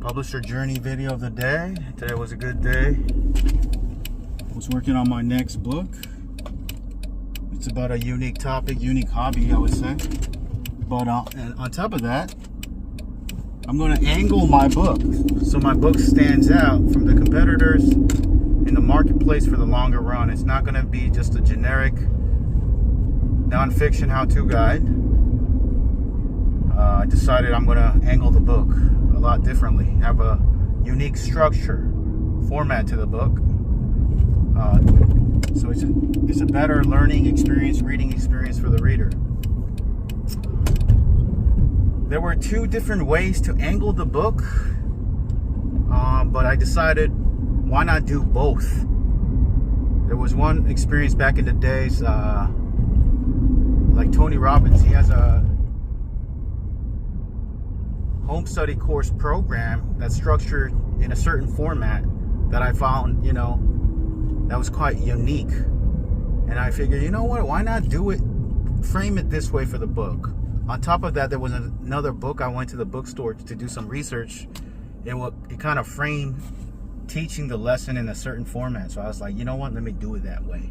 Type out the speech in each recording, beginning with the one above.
Publisher journey video of the day. Today was a good day. I was working on my next book. It's about a unique topic, unique hobby, I would say. But and on top of that, I'm going to angle my book so my book stands out from the competitors in the marketplace for the longer run. It's not going to be just a generic nonfiction how-to guide. I decided I'm going to angle the book a lot differently, have a unique structure, format to the book. So it's a better learning experience, reading experience for the reader. There were two different ways to angle the book, but I decided why not do both. There was one experience back in the days, like Tony Robbins. He has a home study course program that's structured in a certain format that I found, that was quite unique. And I figured, you know what, why not do it, frame it this way for the book. On top of that, there was another book. I went to the bookstore to do some research. It kind of framed teaching the lesson in a certain format. So I was like, you know what, let me do it that way.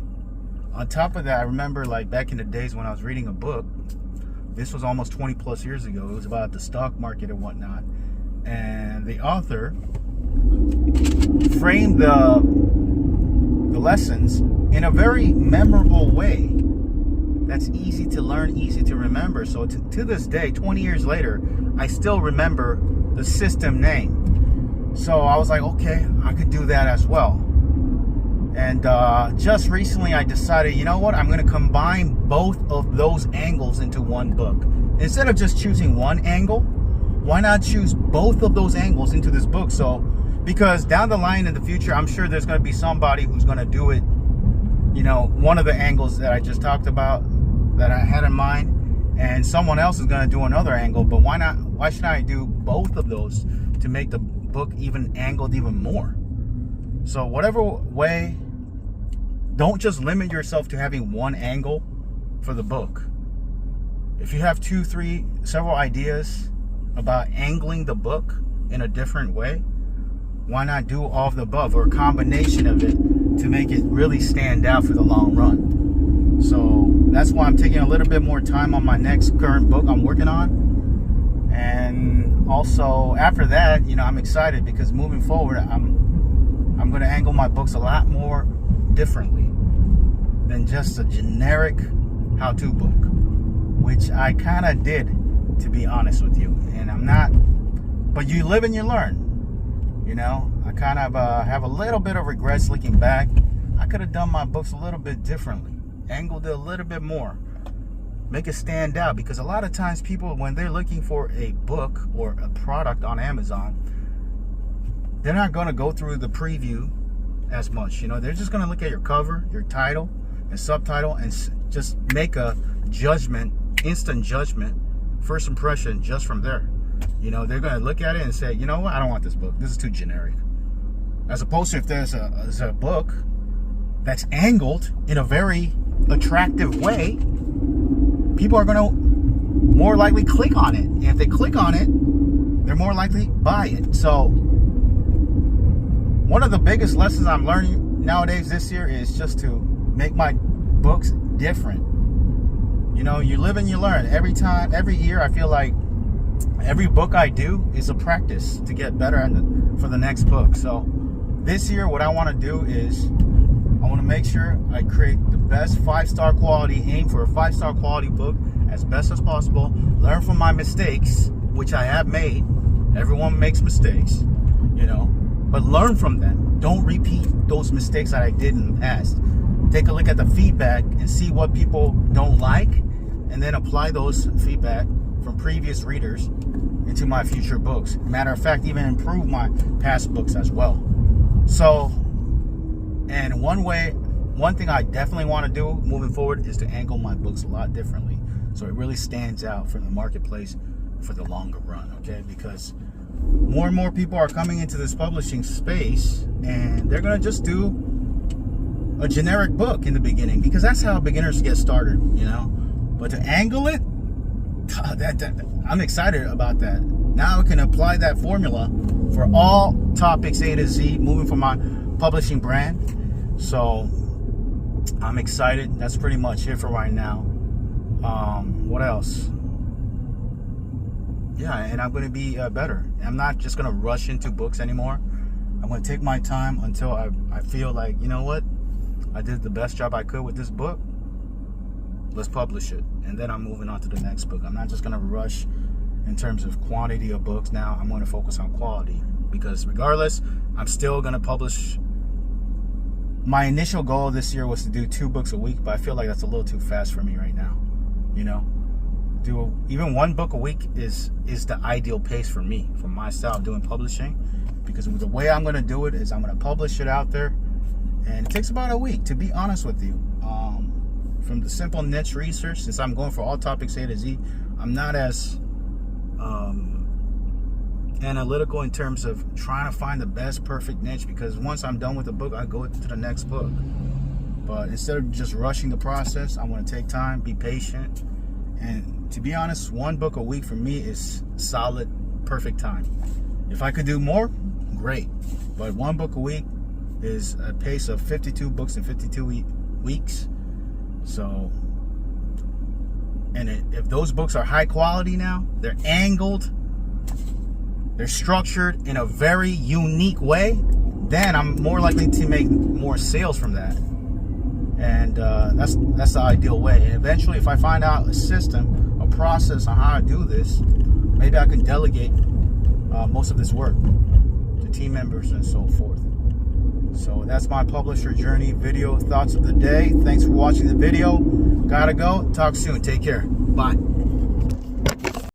On top of that, I remember like back in the days when I was reading a book, this was almost 20 plus years ago. It was about the stock market and whatnot. And the author framed the lessons in a very memorable way that's easy to learn, easy to remember. So to this day, 20 years later, I still remember the system name. So I was like, okay, I could do that as well. And just recently I decided, you know what, I'm going to combine both of those angles into one book. Instead of just choosing one angle, why not choose both of those angles into this book? So, because down the line in the future, I'm sure there's going to be somebody who's going to do it, one of the angles that I just talked about, that I had in mind, and someone else is going to do another angle. But why not? Why should I do both of those to make the book even angled even more? So whatever way, don't just limit yourself to having one angle for the book. If you have 2, 3, several ideas about angling the book in a different way, why not do all of the above or a combination of it to make it really stand out for the long run? So that's why I'm taking a little bit more time on my next current book I'm working on. And also after that, I'm excited because moving forward, I'm going to angle my books a lot more differently than just a generic how-to book, which I kind of did, to be honest with you. And I'm not, but you live and you learn. I kind of have a little bit of regrets looking back. I could have done my books a little bit differently, angled it a little bit more, make it stand out. Because a lot of times people, when they're looking for a book or a product on Amazon, they're not going to go through the preview as much. They're just going to look at your cover, your title and subtitle, and just make a judgment, instant judgment, first impression just from there. They're going to look at it and say, you know what, I don't want this book. This is too generic. As opposed to if there's a book that's angled in a very attractive way, people are going to more likely click on it. And if they click on it, they're more likely to buy it. So one of the biggest lessons I'm learning nowadays this year is just to make my books different. You live and you learn. Every year, I feel like every book I do is a practice to get better for the next book. So this year, what I want to do is I want to make sure I create the best 5-star quality, aim for a 5-star quality book as best as possible, learn from my mistakes, which I have made. Everyone makes mistakes, but learn from them. Don't repeat those mistakes that I did in the past. Take a look at the feedback and see what people don't like, and then apply those feedback from previous readers into my future books. Matter of fact, even improve my past books as well. So, and one thing I definitely want to do moving forward is to angle my books a lot differently, so it really stands out from the marketplace for the longer run, okay? Because more and more people are coming into this publishing space, and they're going to just do a generic book in the beginning, because that's how beginners get started, But to angle it, I'm excited about that. Now I can apply that formula for all topics A to Z, moving from my publishing brand. So I'm excited. That's pretty much it for right now. What else? Yeah, and I'm going to be better. I'm not just going to rush into books anymore. I'm going to take my time until I feel like, you know what? I did the best job I could with this book. Let's publish it. And then I'm moving on to the next book. I'm not just going to rush in terms of quantity of books now. I'm going to focus on quality. Because regardless, I'm still going to publish. My initial goal this year was to do 2 books a week, but I feel like that's a little too fast for me right now. You know? Do even 1 book a week is the ideal pace for me, for my style of doing publishing. Because the way I'm going to do it is I'm going to publish it out there. And it takes about a week, to be honest with you. From the simple niche research, since I'm going for all topics A to Z, I'm not as analytical in terms of trying to find the best perfect niche, because once I'm done with the book, I go to the next book. But instead of just rushing the process, I want to take time, be patient. And to be honest, 1 book a week for me is solid, perfect time. If I could do more, great. But 1 book a week is a pace of 52 books in 52 weeks. So, and if those books are high quality now, they're angled, they're structured in a very unique way, then I'm more likely to make more sales from that. And that's the ideal way. And eventually, if I find out a system, a process on how to do this, maybe I can delegate most of this work to team members and so forth. So that's my publisher journey video thoughts of the day. Thanks for watching the video. Gotta go. Talk soon. Take care. Bye.